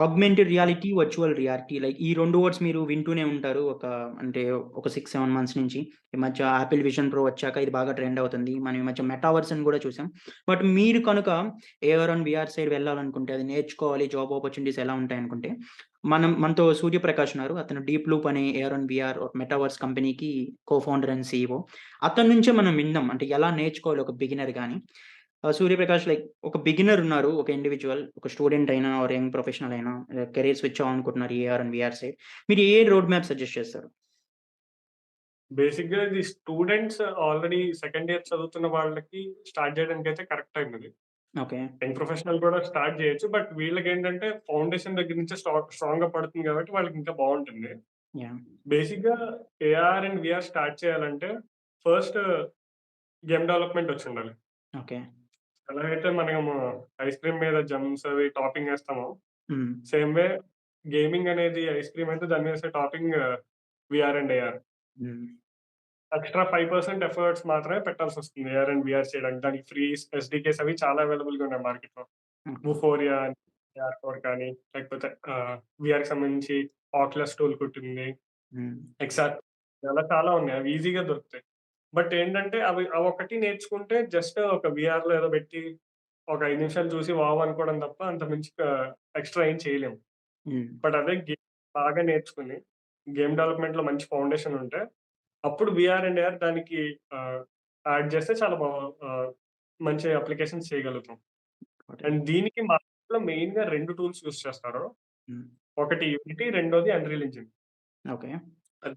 Augmented reality, virtual reality like ఈ 2 words మీరు వింటూనే ఉంటారు. అంటే ఒక 6, 7 మంత్స్ నుంచి. ఈ మధ్య యాపిల్ విజన్ ప్రో వచ్చాక ఇది బాగా ట్రెండ్ అవుతుంది. మనం ఈ మధ్య మెటావర్స్ అని గూడా చూసాం. బట్ మీరు కనుక ఏఆర్ అండ్ వీఆర్ సైడ్ వెళ్ళాలనుకుంటే, అది నేర్చుకోవాలి, జాబ్ ఆపర్చునిటీస్ ఎలా ఉంటాయనుకుంటే, మనతో సూర్య ప్రకాష్ ఉన్నారు. అతను డీప్‌లూప్ అనే ఏఆర్ అండ్ వీఆర్ మెటావర్స్ కంపెనీకి కో ఫౌండర్ అండ్ సీఈఓ. అతని నుంచే మనం విందాం. అంటే ఎలా నేర్చుకోవాలి ఒక బిగినర్ గాని. 'సూర్యప్రకాష్' లైక్ ఒక బిగినర్ ఉన్నారు. ఒక ఇండివిడ్యువల్, ఒక స్టూడెంట్ అయినా ఆర్ యంగ్ ప్రొఫెషనల్ అయినా కెరియర్ స్విచ్ అవ్వాలనుకుంటున్నారు ఏఆర్ అండ్ వీఆర్ సైడ్. మీరు ఏ రోడ్ మ్యాప్ సజెస్ట్ చేస్తారు? బేసిక్‌గా ఇది స్టూడెంట్స్ ఆల్రెడీ సెకండ్ ఇయర్ చదువుతున్న వాళ్ళకి స్టార్ట్ చేయడానికైతే కరెక్ట్ టైమ్ ఇది. ఓకే. యంగ్ ప్రొఫెషనల్ కూడా స్టార్ట్ చేయొచ్చు. బట్ వీళ్ళకేంటంటే ఫౌండేషన్ దగ్గర నుంచే స్ట్రాంగ్‌గా పడుతుంది కాబట్టి వాళ్ళకి ఇంకా బావుంటుంది. యాహ్! బేసిక్‌గా ఏఆర్ అండ్ వీఆర్ స్టార్ట్ చేయాలంటే ఫస్ట్ గేమ్ డెవలప్‌మెంట్ వచ్చుండాలి. ఓకే. ఎలాగైతే మనము ఐస్ క్రీమ్ మీద జెమ్స్ అవి టాపింగ్ ఏస్తామో, హ్మ్. సేమ్ వే గేమింగ్ అనేది ఐస్ క్రీమ్ అయితే దాని మీద ఏసే టాపింగ్ వీఆర్ అండ్ ఏఆర్. హ్మ్. ఎక్స్‌ట్రా 5% ఎఫర్ట్స్ మాత్రమే పెట్టాల్సొస్తుంది ఏఆర్ అండ్ వీఆర్ చేయడానికి. దానికి ఫ్రీ ఎస్‌డీకేస్ అవి చాలా అవైలబుల్‌గా ఉన్నాయి మార్కెట్‌లో. ఓకే. వుఫోరియా అని, ఏఆర్ కోర్ కానీ, లేకపోతే వీఆర్‌కి సంబంధించి ఆక్యులస్ టూల్ ఉంటుంది. హ్మ్. ఎగ్జాక్ట్ అలా చాలా ఉన్నాయి. అవి ఈజీగా దొరుకుతాయి. బట్ ఏంటంటే అవొక్కటి నేర్చుకుంటే జస్ట్ ఒక వీఆర్‌లో ఏదో పెట్టి ఒక 5 నిమిషాలు చూసి వావ్ అనుకోవడం తప్ప అంతకు మించి ఎక్స్‌ట్రా ఏం చేయలేము. హ్మ్. బట్ అదే గేమ్ బాగా నేర్చుకొని, గేమ్ డెవలప్‌మెంట్‌లో మంచి ఫౌండేషన్ ఉంటే అప్పుడు వీఆర్ అండ్ ఏఆర్ దానికి ఆహ్, యాడ్ చేస్తే చాలా మంచి అప్లికేషన్స్ చేయగలుగుతాం. Got it. అండ్ దీనికి మార్కెట్‌లో మెయిన్‌గా 2 టూల్స్ యూజ్ చేస్తారు. హ్మ్. ఒకటి యూనిటీ, రెండోది అన్‌రియల్ ఇంజిన్. ఓకే.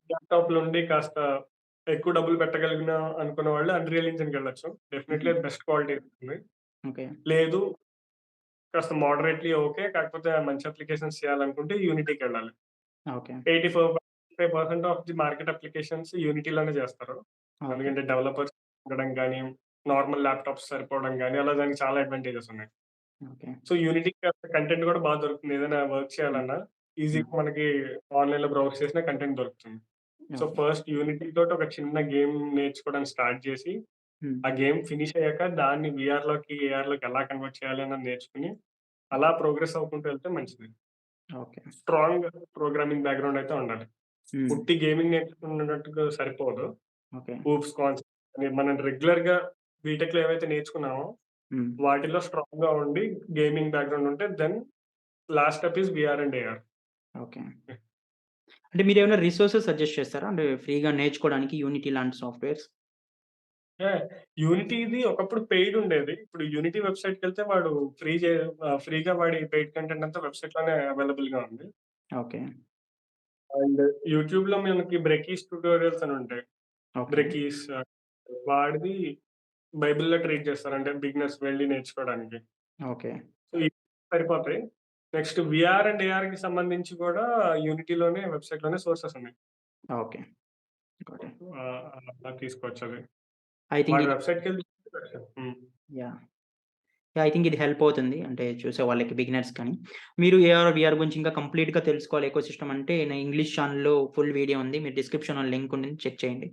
ల్యాప్‌టాప్‌లో ఉండి కాస్త ఎక్కువ డబ్బులు పెట్టగలిగిన అనుకున్న వాళ్ళు అన్‌రియల్ ఇంజిన్‌కెళ్ళొచ్చు. డెఫినైట్‌లీ హ్మ్. అది బెస్ట్ క్వాలిటీ ఇస్తుంది. ఓకే. లేదు కాస్త మోడరేట్‌లీ ఓకే. కాకపోతే మంచి అప్లికేషన్స్ చేయాలనుకుంటే యూనిటీకెళ్ళాలి. Okay. 85% of the market applications యూనిటీలోనే చేస్తారు. ఓకే. ఎందుకంటే డెవలపర్స్ ఉండడం గానీ, నార్మల్ ల్యాప్‌టాప్స్ సరిపోవడం గానీ, అలా దానికి చాలా అడ్వాంటేజెస్ ఉన్నాయి. ఓకే. సో, యూనిటీ కంటెంట్ గూడా దొరుకుతుంది. ఏదైనా వర్క్ హ్మ్. చేయాలన్నా హ్మ్. ఈజీగా మనకి ఆన్‌లైన్‌లో బ్రౌజ్ చేసినా కంటెంట్ దొరుకుతుంది. So, okay. ఫస్ట్ యూనిటీ తోటి ఒక చిన్న గేమ్ నేర్చుకోవడానికి స్టార్ట్ చేసి, హ్మ్. ఆ గేమ్ ఫినిష్ అయ్యాక దాన్ని వీఆర్‌లోకి, ఏఆర్‌లోకి ఎలా కన్వర్ట్ చేయాలి అన్నది నేర్చుకొని, అలా ప్రోగ్రెస్ అవ్వుకుంటూ వెళ్తే మంచిది. ఓకే. స్ట్రాంగ్ ప్రోగ్రామింగ్ బ్యాక్‌గ్రౌండ్ అయితే ఉండాలి. హ్మ్. ఉట్టి గేమింగ్ నేర్చుకున్నట్టుగా సరిపోదు. ఓకే. ఊప్స్, కాన్సెప్ట్స్ అని మనం రెగ్యులర్‌గా బీటెక్‌లో ఏవైతే నేర్చుకున్నామో, హ్మ్. వాటిలో స్ట్రాంగ్‌గా ఉండి గేమింగ్ బ్యాక్‌గ్రౌండ్ ఉంటే then last step is VR and AR. Okay. అంటే మీరేమైనా రిసోర్సెస్ సజెస్ట్ చేస్తారా? అంటే ఫ్రీగా నేర్చుకోవడానికి యూనిటీ లాంటి సాఫ్ట్‌వేర్స్? యాహ్! యూనిటీది ఒకప్పుడు పెయిడ్ ఉండేది. ఇప్పుడు యూనిటీ వెబ్‌సైట్‌కెళ్తే వాడు ఫ్రీగా వాడి పెయిడ్ కంటెంట్ అంతా వెబ్‌సైట్‌లోనే అవైలబుల్‌గా ఉంది. ఓకే. అండ్ యూట్యూబ్‌లో మనకి బ్రెకీస్ ట్యుటోరియల్స్ అని ఉంటాయి. ఓకే. బ్రెకీస్ వాడిది బైబిల్‌లా ట్రీట్ చేస్తారు. అంటే బిగినర్స్ వెళ్లి నేర్చుకోవడానికి. ఓకే. సో, ఇవి సరిపోతాయి. నెక్స్ట్ వీఆర్ అండ్ ఏఆర్‌కి సంబంధించి కూడా యూనిటీలోనే వెబ్‌సైట్‌లోనే సోర్సెస్ ఉన్నాయి. ఓకే. Got it. అలా తీసుకోవచ్చది. ఐ థింక్ వాడి ఇది వెబ్‌సైట్‌కెళ్ళి హ్మ్. యాహ్! యాహ్! ఐ థింక్ ఇది హెల్ప్ అవుతుంది. అంటే చూసే వాళ్ళకి బిగినర్స్ కానీ. మీరు ఏఆర్, వీఆర్ గురించి ఇంకా కంప్లీట్‌గా తెలుసుకోవాలి ఎకోసిస్టమ్ అంటే నా ఇంగ్లీష్ ఛానెల్‌లో ఫుల్ వీడియో ఉంది. మీరు డిస్క్రిప్షన్‌లో లింక్ ఉంటుంది. చెక్ చేయండి.